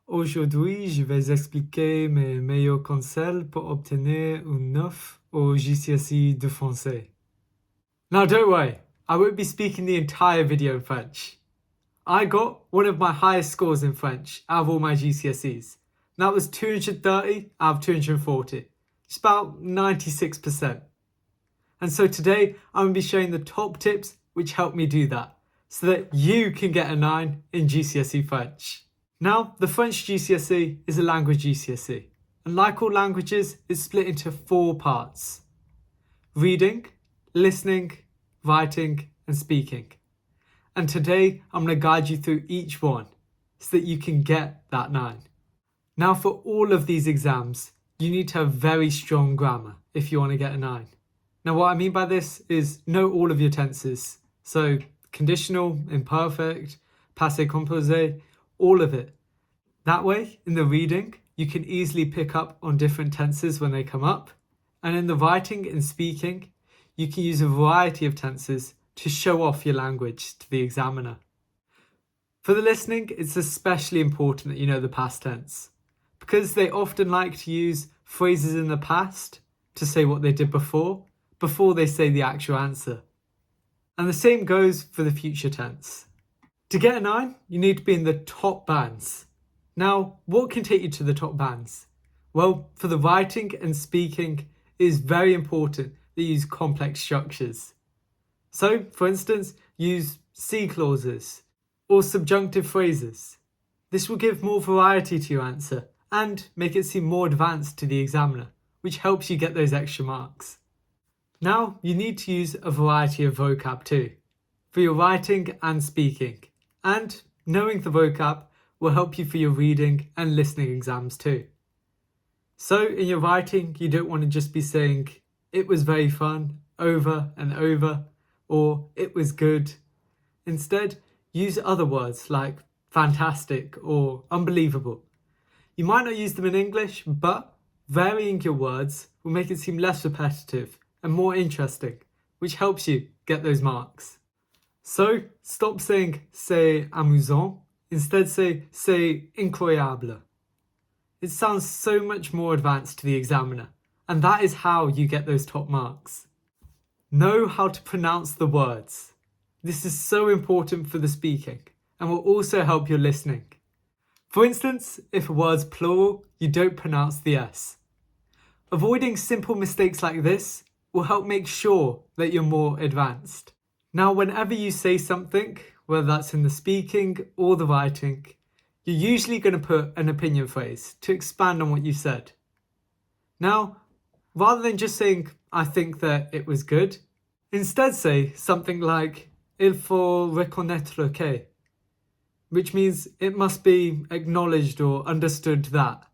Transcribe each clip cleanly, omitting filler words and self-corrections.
Aujourd'hui, je vais expliquer mes meilleurs conseils pour obtenir une 9 au GCSE de français. Now don't worry, I won't be speaking the entire video in French. I got one of my highest scores in French out of all my GCSEs. And that was 230 out of 240. It's about 96%. And so today I'm going to be sharing the top tips which helped me do that, so that you can get a 9 in GCSE French. Now, the French GCSE is a language GCSE, and like all languages, it's split into 4 parts: reading, listening, writing, and speaking. And today, I'm going to guide you through each one so that you can get that 9. Now, for all of these exams, you need to have very strong grammar if you want to get a 9. Now, what I mean by this is know all of your tenses. So, conditional, imperfect, passé composé, all of it. That way, in the reading, you can easily pick up on different tenses when they come up. And in the writing and speaking, you can use a variety of tenses to show off your language to the examiner. For the listening, it's especially important that you know the past tense, because they often like to use phrases in the past to say what they did before they say the actual answer. And the same goes for the future tense. To get a 9, you need to be in the top bands. Now, what can take you to the top bands? Well, for the writing and speaking, it is very important that you use complex structures. So, for instance, use C clauses or subjunctive phrases. This will give more variety to your answer and make it seem more advanced to the examiner, which helps you get those extra marks. Now, you need to use a variety of vocab too, for your writing and speaking. And knowing the vocab will help you for your reading and listening exams too. So in your writing, you don't want to just be saying, "It was very fun," over and over, or "it was good." Instead, use other words like fantastic or unbelievable. You might not use them in English, but varying your words will make it seem less repetitive and more interesting, which helps you get those marks. So stop saying "c'est amusant," instead say "c'est incroyable." It sounds so much more advanced to the examiner, and that is how you get those top marks. Know how to pronounce the words. This is so important for the speaking and will also help your listening. For instance, if a word's plural, you don't pronounce the S. Avoiding simple mistakes like this will help make sure that you're more advanced. Now, whenever you say something, whether that's in the speaking or the writing, you're usually going to put an opinion phrase to expand on what you said. Now, rather than just saying, "I think that it was good," instead say something like, "Il faut reconnaître que," which means it must be acknowledged or understood that.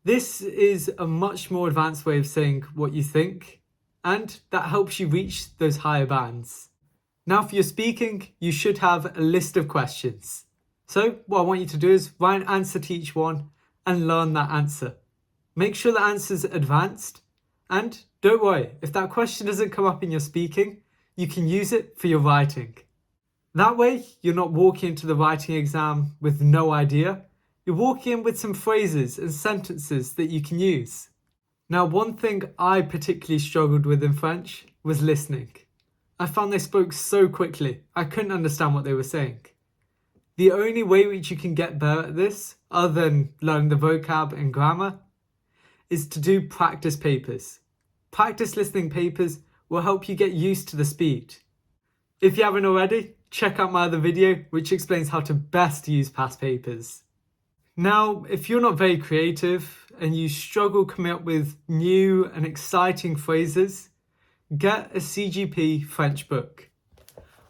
This is a much more advanced way of saying what you think, and that helps you reach those higher bands. Now for your speaking, you should have a list of questions. So what I want you to do is write an answer to each one and learn that answer. Make sure the answer's advanced, and don't worry, if that question doesn't come up in your speaking, you can use it for your writing. That way, you're not walking into the writing exam with no idea. You're walking in with some phrases and sentences that you can use. Now, one thing I particularly struggled with in French was listening. I found they spoke so quickly, I couldn't understand what they were saying. The only way which you can get better at this, other than learning the vocab and grammar, is to do practice papers. Practice listening papers will help you get used to the speed. If you haven't already, check out my other video which explains how to best use past papers. Now, if you're not very creative and you struggle coming up with new and exciting phrases, get a CGP French book.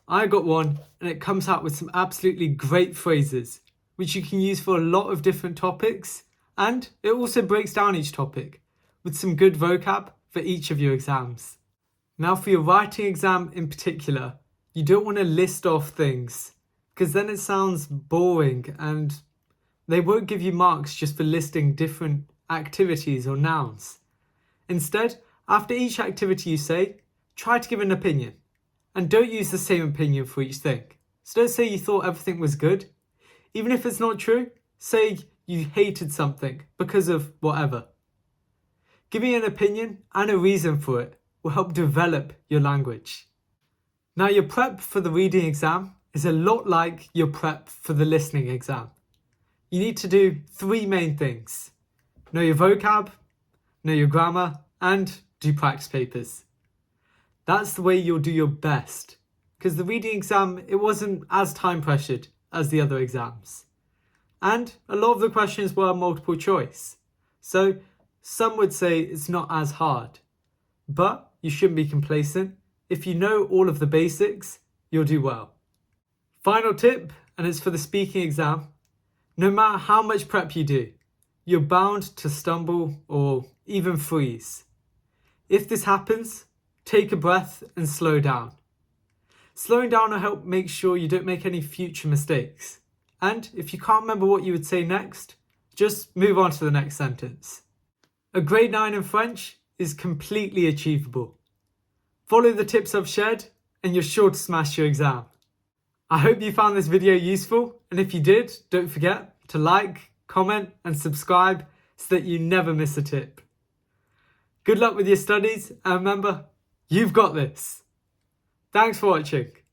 I got one and it comes out with some absolutely great phrases which you can use for a lot of different topics, and it also breaks down each topic with some good vocab for each of your exams. Now for your writing exam in particular, you don't want to list off things because then it sounds boring and they won't give you marks just for listing different activities or nouns. Instead, after each activity you say, try to give an opinion. And don't use the same opinion for each thing. So don't say you thought everything was good. Even if it's not true, say you hated something because of whatever. Giving an opinion and a reason for it will help develop your language. Now, your prep for the reading exam is a lot like your prep for the listening exam. You need to do 3 main things: know your vocab, know your grammar, and do practice papers. That's the way you'll do your best, because the reading exam, it wasn't as time pressured as the other exams. And a lot of the questions were multiple choice. So some would say it's not as hard. But you shouldn't be complacent. If you know all of the basics, you'll do well. Final tip, and it's for the speaking exam. No matter how much prep you do, you're bound to stumble or even freeze. If this happens, take a breath and slow down. Slowing down will help make sure you don't make any future mistakes. And if you can't remember what you would say next, just move on to the next sentence. A grade 9 in French is completely achievable. Follow the tips I've shared and you're sure to smash your exam. I hope you found this video useful, and if you did, don't forget to like, comment and subscribe so that you never miss a tip. Good luck with your studies, and remember, you've got this. Thanks for watching.